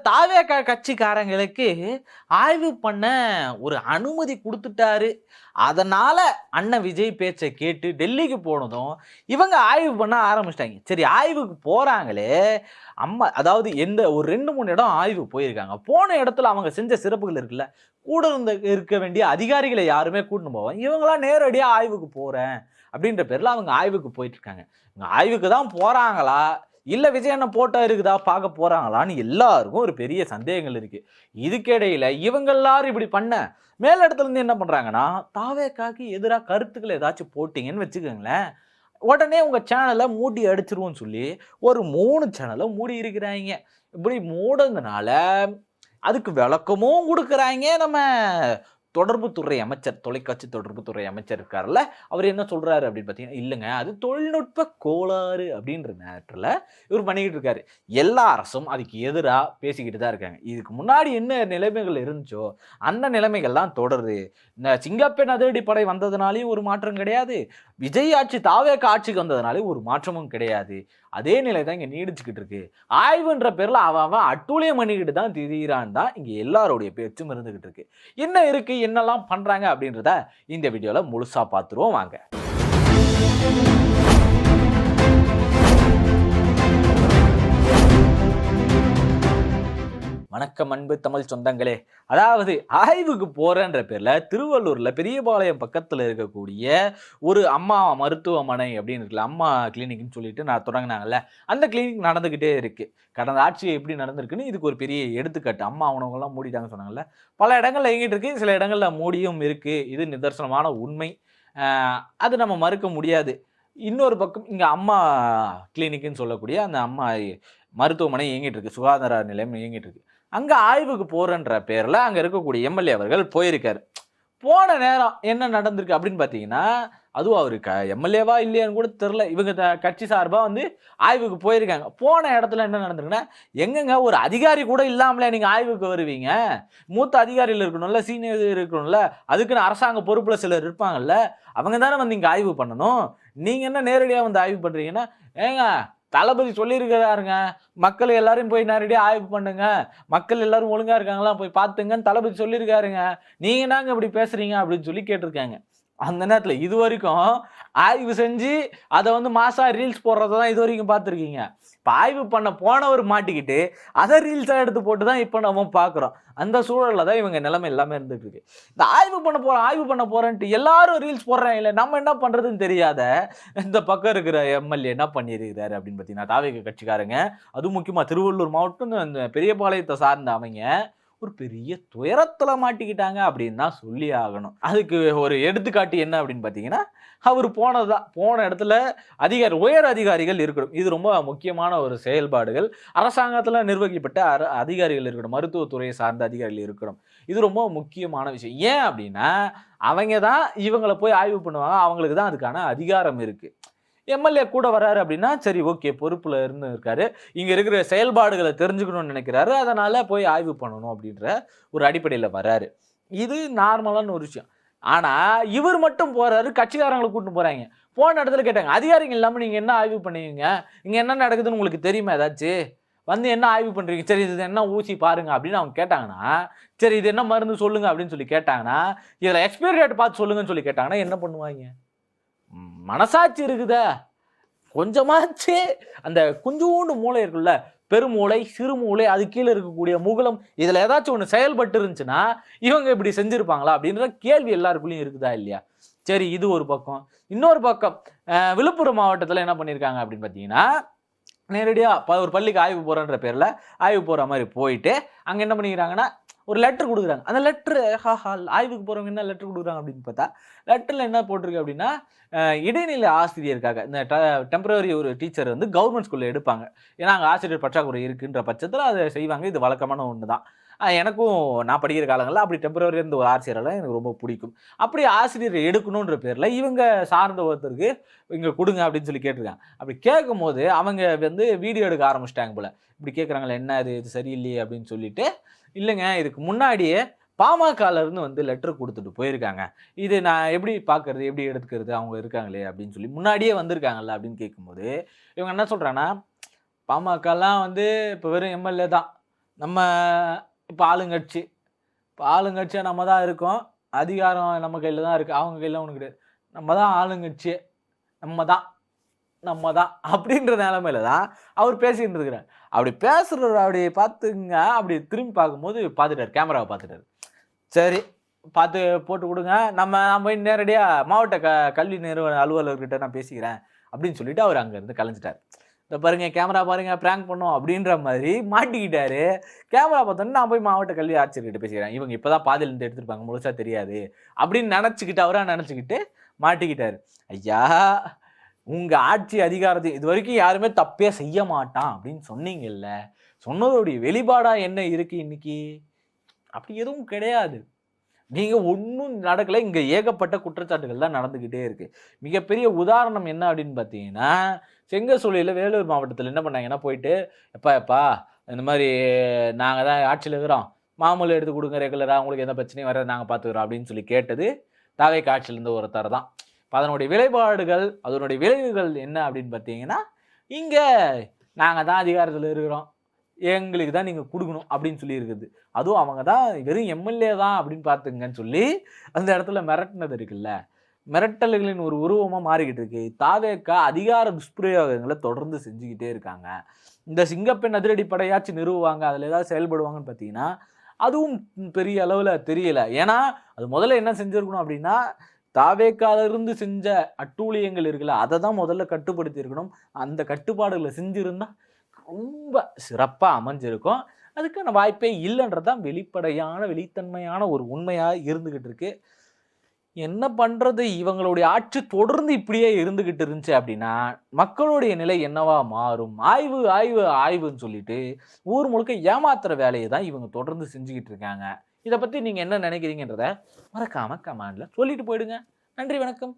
தாவேகா கட்சிக்காரங்களுக்கு ஆய்வு பண்ண ஒரு அனுமதி குடுத்துட்டாரு. அதனால அண்ணன் விஜய் பேச்ச கேட்டு டெல்லிக்கு போனதும், இவங்க ஆய்வு பண்ண ஆரம்பிச்சுட்டாங்க. சரி ஆய்வுக்கு போறாங்களே, அதாவது ஒரு 2, 3 இடம் ஆய்வு போயிருக்காங்க. போன இடத்துல அவங்க செஞ்ச சிறப்புகள் இருக்குல்ல, கூட இருக்க வேண்டிய அதிகாரிகள யாருமே கூட்டின்னு போவாங்க. இவங்களா நேரடியா ஆய்வுக்கு போறேன் அப்படின்ற பேர்ல அவங்க ஆய்வுக்கு போயிட்டு இருக்காங்க. இவங்க ஆய்வுக்கு தான் போறாங்களா? இல்ல விஜய் அண்ணன் போட்டோ இருக்குதா பார்க்க போறாங்களான்னு எல்லாருக்கும் ஒரு பெரிய சந்தேகங்கள் இருக்கு. இதுக்கிடையில இவங்க எல்லாரும் இப்படி பண்ண, மேல் இடத்துல இருந்து என்ன பண்றாங்கன்னா, தாவேகாக்கு எதிரா கருத்துக்கள் ஏதாச்சும் போட்டீங்கன்னு வச்சுக்கோங்களேன், உடனே உங்க சேனல மூடி அடிச்சுருவோம்னு சொல்லி ஒரு 3 சேனல மூடி இருக்கிறாய்ங்க. இப்படி மூடுனதுனால அதுக்கு விளக்கமும் குடுக்குறாய்ங்க நம்ம தொடர்புத்துறை அமைச்சர், தொலைக்காட்சி தொடர்புத்துறை அமைச்சர் இருக்கார்ல, அவரு என்ன சொல்றாரு அப்படின்னு பார்த்தீங்கன்னா, இல்லங்க அது தொழில்நுட்ப கோளாறு அப்படின்ற நேரத்துல இவரு பண்ணிக்கிட்டு இருக்காரு. எல்லா அரசும் அதுக்கு எதிரா பேசிக்கிட்டு தான் இருக்காங்க. இதுக்கு முன்னாடி என்ன நிலைமைகள் இருந்துச்சோ, அந்த நிலைமைகள் தான் தொடருது. இந்த சிங்கப்பெண் அதிரடிப்படை வந்ததுனாலயும் ஒரு மாற்றம் கிடையாது. விஜய் ஆட்சி தாவேகா ஆட்சிக்கு வந்ததுனாலயும் ஒரு மாற்றமும் கிடையாது. அதே நிலை தான் இங்க நீடிச்சுக்கிட்டு இருக்கு. ஆய்வுன்ற பேர்ல அவன் அட்டூழியம் பண்ணிக்கிட்டு தான் திரியிறான் தான் இங்க எல்லாருடைய பேச்சும் இருந்துகிட்டு இருக்கு. என்ன இருக்கு, என்னெல்லாம் பண்றாங்க அப்படின்றத இந்த வீடியோல முழுசா பார்த்துருவோம் வாங்க. வணக்கம் அன்பு தமிழ் சொந்தங்களே. அதாவது ஆய்வுக்கு போறேன்ற பேர்ல திருவள்ளூர்ல பெரியபாளையம் பக்கத்துல இருக்கக்கூடிய ஒரு அம்மா மருத்துவமனை அப்படின்னு இருக்குல்ல, அம்மா கிளினிக்னு சொல்லிட்டு நான் தொடங்கினாங்கல்ல, அந்த கிளினிக் நடந்துகிட்டே இருக்கு. கடந்த ஆட்சி எப்படி நடந்திருக்குன்னு இதுக்கு ஒரு பெரிய எடுத்துக்காட்டு. அம்மா உணவகம்லாம் மூடிட்டாங்கன்னு சொன்னாங்கல்ல, பல இடங்கள்ல இயங்கிட்டு இருக்கு, சில இடங்கள்ல மூடியும் இருக்கு. இது நிதர்சனமான உண்மை. அது நம்ம மறுக்க முடியாது. இன்னொரு பக்கம் இங்க அம்மா கிளினிக்னு சொல்லக்கூடிய அந்த அம்மா மருத்துவமனை இயங்கிட்டு இருக்கு, சுகாதார நிலையம் இயங்கிட்டு இருக்கு. அங்க ஆய்வுக்கு போறேன்ற பேர்ல அங்க இருக்கக்கூடிய எம்எல்ஏ அவர்கள் போயிருக்காரு. போன நேரம் என்ன நடந்திருக்கு அப்படின்னு பார்த்தீங்கன்னா, அதுவும் அவரு எம்எல்ஏவா இல்லையான்னு கூட தெரியல. இவங்க கட்சி சார்பா வந்து ஆய்வுக்கு போயிருக்காங்க. போன இடத்துல என்ன நடந்திருக்குன்னா, எங்கங்க ஒரு அதிகாரி கூட இல்லாமலே நீங்க ஆய்வுக்கு வருவீங்க? மூத்த அதிகாரிகள் இருக்கணும்ல, சீனியர் இருக்கணும்ல, அதுக்குன்னு அரசாங்க பொறுப்புல சிலர் இருப்பாங்கல்ல, அவங்க தானே வந்து இங்க ஆய்வு பண்ணணும். நீங்க என்ன நேரடியா வந்து ஆய்வு பண்றீங்கன்னா, ஏங்க தளபதி சொல்லியிருக்கிறாருங்க, மக்கள் எல்லாரையும் போய் நேரடியா ஆய்வு பண்ணுங்க. மக்கள் எல்லாரும் ஒழுங்கா இருக்காங்களா போய் பார்த்துங்கன்னு தளபதி சொல்லியிருக்காருங்க. நீங்க என்னங்க இப்படி பேசுறீங்க அப்படின்னு சொல்லி கேட்டிருக்காங்க. அந்த நேரத்துல இதுவரைக்கும் ஆய்வு செஞ்சு அத வந்து மாசா ரீல்ஸ் போடுறத தான் இதுவரைக்கும் பார்த்துருக்கீங்க. இப்ப ஆய்வு பண்ண போனவர் மாட்டிக்கிட்டு அத ரீல்ஸா எடுத்து போட்டு தான் இப்ப நம்ம பார்க்குறோம். அந்த சூழல்ல தான் இவங்க நிலைமை எல்லாமே இருந்துட்டு இருக்கு. இந்த ஆய்வு பண்ண போறேன்ட்டு எல்லாரும் ரீல்ஸ் போடுறாங்கல்ல, நம்ம என்ன பண்றதுன்னு தெரியாத இந்த பக்கம் இருக்கிற எம்எல்ஏ என்ன பண்ணியிருக்கிறாரு அப்படின்னு பார்த்தீங்கன்னா, தாவேகா கட்சிக்காரங்க, அதுவும் முக்கியமா திருவள்ளூர் மாவட்டம் இந்த பெரியபாளையத்தை சார்ந்த அவங்க ஒரு பெரிய துயரத்துல மாட்டிக்கிட்டாங்க அப்படின்னு தான் சொல்லி ஆகணும். அதுக்கு ஒரு எடுத்துக்காட்டு என்ன அப்படின்னு பார்த்தீங்கன்னா, அவரு போனதுதான். போன இடத்துல உயர் அதிகாரிகள் இருக்கணும். இது ரொம்ப முக்கியமான ஒரு செயல்பாடுகள். அரசாங்கத்துல நிர்வகிக்கப்பட்ட அதிகாரிகள் இருக்கணும். மருத்துவத்துறையை சார்ந்த அதிகாரிகள் இருக்கணும். இது ரொம்ப முக்கியமான விஷயம். ஏன் அப்படின்னா, அவங்க தான் இவங்கள போய் ஆய்வு பண்ணுவாங்க. அவங்களுக்கு தான் அதுக்கான அதிகாரம் இருக்கு. எம்எல்ஏ கூட வராரு அப்படின்னா, சரி ஓகே பொறுப்புல இருந்து இருக்காரு. இங்க இருக்கிற செயல்பாடுகள தெரிஞ்சுக்கணும்னு நினைக்கிறாரு. அதனால போய் ஆய்வு பண்ணணும் அப்படின்ற ஒரு அடிப்படையில வராரு. இது நார்மலான ஒரு விஷயம். ஆனா, இவர் மட்டும் போறாரு. கட்சிக்காரங்கள கூட்டிட்டு போறாய்ங்க. போன இடத்துல கேட்டாங்க, அதிகாரிங்க இல்லாம நீங்க என்ன ஆய்வு பண்ணுவீங்க? இங்க என்ன நடக்குதுன்னு உங்களுக்கு தெரியுமா ஏதாச்சு? வந்து என்ன ஆய்வு பண்றீங்க? சரி இது என்ன ஊசி பாருங்க அப்படின்னு அவங்க கேட்டாங்கன்னா, சரி இது என்ன மருந்து சொல்லுங்க அப்படின்னு சொல்லி கேட்டாங்கன்னா, இதுல எக்ஸ்பைரி டேட் பார்த்து சொல்லுங்கன்னு சொல்லி கேட்டாங்கன்னா என்ன பண்ணுவாய்ங்க? மனசாட்சி இருக்குதா? கொஞ்சமாச்சு அந்த குஞ்சூண்டு மூளை இருக்குல்ல, பெருமூளை, சிறுமூளை, அது கீழ இருக்கக்கூடிய முகுளம், இதுல ஏதாச்சும் ஒண்ணு செயல்பட்டு இருந்துச்சுன்னா, இவங்க இப்படி செஞ்சிருப்பாங்களா? அப்படின்ற கேள்வி எல்லாருக்குள்ளயும் இருக்குதா இல்லையா? சரி இது ஒரு பக்கம். இன்னொரு பக்கம் விழுப்புரம் மாவட்டத்துல என்ன பண்ணியிருக்காங்க அப்படின்னு பார்த்தீங்கன்னா, நேரடியா ஒரு பள்ளிக்கு ஆய்வு போறேன்ற பேர்ல, ஆய்வு போற மாரி போயிட்டு, அங்க என்ன பண்ணிக்கிறாங்கன்னா, ஒரு லெட்டர் குடுக்குறாங்க. அந்த லெட்டரு ஆய்வுக்கு போறவங்க என்ன லெட்டர் குடுக்குறாங்க அப்படின்னு பார்த்தா, லெட்டர்ல என்ன போட்டிருக்கு அப்படின்னா, இடைநிலை ஆசிரியருக்காக இந்த டெம்பரரி ஒரு டீச்சர் வந்து கவர்ன்மென்ட் ஸ்கூல்ல எடுப்பாங்க. ஏன்னா, அங்க ஆசிரியர் பற்றாக்குறை இருக்குன்ற பட்சத்துல அத செய்வாங்க. இது வழக்கமான ஒண்ணு தான். எனக்கும் நான் படிக்கிற காலங்கள்ல அப்படி டெம்பரரியா இருந்த ஒரு ஆசிரியர்லாம் எனக்கு ரொம்ப பிடிக்கும். அப்படி ஆசிரியர் எடுக்கணுன்ற பேர்ல இவங்க சார்ந்த ஒருத்தருக்கு இங்க குடுங்க அப்படின்னு சொல்லி கேட்டிருக்காங்க. அப்படி கேட்கும்போது அவங்க வந்து வீடியோ எடுக்க ஆரம்பிச்சுட்டாங்க போல. இப்படி கேட்குறாங்களே என்ன இது சரியில்லையே அப்படின்னு சொல்லிட்டு, இல்லங்க இதுக்கு முன்னாடியே பாமகல இருந்து வந்து லெட்டர் குடுத்துட்டு போயிருக்காங்க. இது நான் எப்படி பார்க்கறது? எப்படி எடுத்துக்கிறது? அவங்க இருக்காங்களே அப்படின்னு சொல்லி முன்னாடியே வந்திருக்காங்கல்ல அப்படின்னு கேட்கும்போது, இவங்க என்ன சொல்றாங்கன்னா, பாமகலாம் வந்து இப்ப வெறும் எம்எல்ஏ தான். நம்ம இப்போ ஆளுங்கட்சி இப்போ ஆளுங்கட்சியா நம்ம தான் இருக்கோம். அதிகாரம் நம்ம கையில தான் இருக்கு. அவங்க கையில ஒண்ணும் கிடையாது. நம்ம தான் ஆளுங்கட்சியே. நம்ம தான், நம்ம தான் அப்படின்ற நிலைமையில தான் அவர் பேசிட்டு இருக்கிறார். அப்படி பேசுறவர அப்படி பார்த்துங்க, அப்படி திரும்பி பார்க்கும்போது பார்த்துட்டாரு. கேமராவ பார்த்துட்டாரு. சரி, பார்த்து போட்டு குடுங்க. நான் போய் நேரடியா மாவட்ட கல்வி நிறுவன அலுவலர்கிட்ட நான் பேசிக்கிறேன் அப்படின்னு சொல்லிட்டு அவர் அங்கருந்து கலைஞ்சிட்டாரு. "இதோ பாருங்க கேமரா பாருங்க பிராங்க் பண்ணோம்" அப்படின்ற மாரி மாட்டிக்கிட்டாரு. கேமரா பார்த்தோனே நான் போய் மாவட்ட கல்வி ஆட்சியர்கிட்ட பேசிக்கிறேன். இவங்க இப்ப தான் பாதியில இருந்து எடுத்திருப்பாங்க. முழுசா தெரியாது. அப்படின்னு நெனச்சுக்கிட்டு அவரா நெனச்சுக்கிட்டு மாட்டிக்கிட்டாரு. ஐயா! உங்க ஆட்சி அதிகாரத்தை இதுவரைக்கும் யாருமே தப்பே செய்ய மாட்டான் அப்படின்னு சொன்னீங்கல்ல. சொன்னதோடைய வெளிப்பாடா என்ன இருக்கு இன்னைக்கு? அப்படி எதுவும் கிடையாது. நீங்க ஒண்ணும் நடக்கல. இங்க ஏகப்பட்ட குற்றச்சாட்டுகள் தான் நடந்துகிட்டே இருக்கு. மிகப்பெரிய உதாரணம் என்ன அப்படின்னு பார்த்தீங்கன்னா, செங்கல்சூளையில வேலூர் மாவட்டத்தில என்ன பண்ணாங்கன்னா, போயிட்டு "எப்பா எப்பா இந்த மாரி நாங்க தான் ஆட்சியில இருக்கிறோம். மாமூல் எடுத்து குடுங்க ரெகுலரா. உங்களுக்கு எந்த பிரச்சனையும் வராது. நாங்க பார்த்துக்கிறோம்." அப்படின்னு சொல்லி கேட்டது தாவேக்கா ஆட்சியில இருந்த ஒருத்தர் தான். இப்ப அதனுடைய விளைபாடுகள், அதனுடைய விளைவுகள் என்ன அப்படின்னு பார்த்தீங்கன்னா, இங்க நாங்க தான் அதிகாரத்தில இருக்கிறோம். எங்களுக்கு தான் நீங்க குடுக்கணும் அப்படின்னு சொல்லி இருக்குது. அதுவும் அவங்க தான் வெறும் எம்.எல்.ஏ தான் அப்படின்னு பார்த்துக்கங்கன்னு சொல்லி, அந்த இடத்துல மிரட்டுனது இருக்குல்ல. மிரட்டல்களின் ஒரு உருவமா மாறிக்கிட்டு இருக்கு. தாவேக்கா அதிகார துஷ்பிரயோகங்கள தொடர்ந்து செஞ்சுகிட்டே இருக்காங்க. இந்த சிங்கப்பெண் அதிரடி படையாச்சும் நிறுவுவாங்க. அதுல ஏதாவது செயல்படுவாங்கன்னு பார்த்தீங்கன்னா, அதுவும் பெரிய அளவுல தெரியல. ஏன்னா, அது முதல்ல என்ன செஞ்சிருக்கணும் அப்படின்னா, தாவேக்கால இருந்து செஞ்ச அட்டூழியங்கள் இருக்குல்ல, அத தான் முதல்ல கட்டுப்படுத்தி இருக்கணும். அந்த கட்டுப்பாடுகள செஞ்சிருந்தா ரொம்ப சிறப்பா அமைஞ்சிருக்கும். அதுக்கான வாய்ப்பே இல்லன்றது தான் வெளிப்படையான, வெளித்தன்மையான ஒரு உண்மையா இருந்துகிட்டு இருக்கு. என்ன பண்றது? இவங்களுடைய ஆட்சி தொடர்ந்து இப்படியே இருந்துகிட்டு இருந்துச்சு அப்படின்னா, மக்களுடைய நிலை என்னவா மாறும்? ஆய்வு, ஆய்வு, ஆய்வுன்னு சொல்லிட்டு ஊர் முழுக்க ஏமாத்துற வேலைய தான் இவங்க தொடர்ந்து செஞ்சுகிட்டு இருக்காங்க. இத பத்தி நீங்க என்ன நினைக்கிறீங்கன்றத மறக்காம கமெண்ட்ல சொல்லிட்டு போயிடுங்க. நன்றி, வணக்கம்.